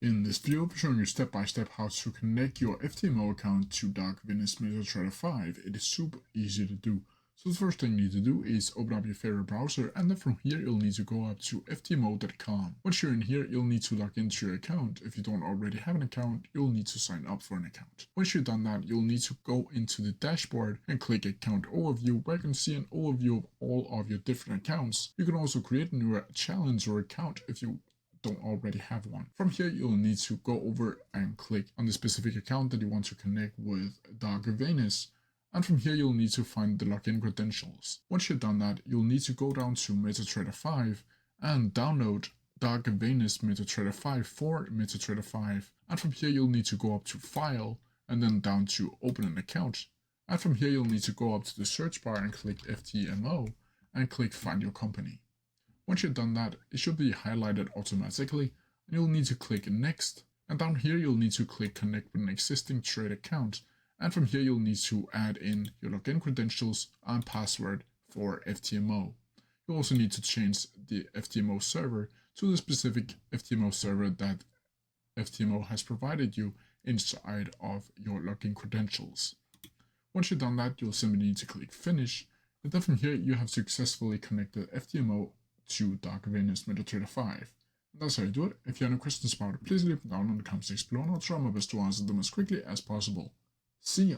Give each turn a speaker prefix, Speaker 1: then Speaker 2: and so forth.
Speaker 1: In this video, I'll be showing you step by step how to connect your FTMO account to Dark Venus MT5. It is super easy to do. So the first thing you need to do is open up your favorite browser, and then from here you'll need to go up to ftmo.com. Once you're in here, you'll need to log into your account. If you don't already have an account, you'll need to sign up for an account. Once you've done that, you'll need to go into the dashboard and click Account Overview, where you can see an overview of all of your different accounts. You can also create a new challenge or account if you don't already have one. From here, you'll need to go over and click on the specific account that you want to connect with Dark Venus. And from here, you'll need to find the login credentials. Once you've done that, you'll need to go down to MetaTrader 5 and download Dark Venus MetaTrader 5 for MetaTrader 5. And from here, you'll need to go up to File and then down to Open an Account. And from here, you'll need to go up to the search bar and click FTMO and click Find Your Company. Once you've done that, it should be highlighted automatically, and you'll need to click Next. And down here, you'll need to click Connect with an existing trade account. And from here, you'll need to add in your login credentials and password for FTMO. You'll also need to change the FTMO server to the specific FTMO server that FTMO has provided you inside of your login credentials. Once you've done that, you'll simply need to click Finish. And then from here, you have successfully connected FTMO to Dark Venus MetaTrader 5. And that's how you do it. If you have any questions about it, please leave them down in the comment section below, and I'll try my best to answer them as quickly as possible. See ya!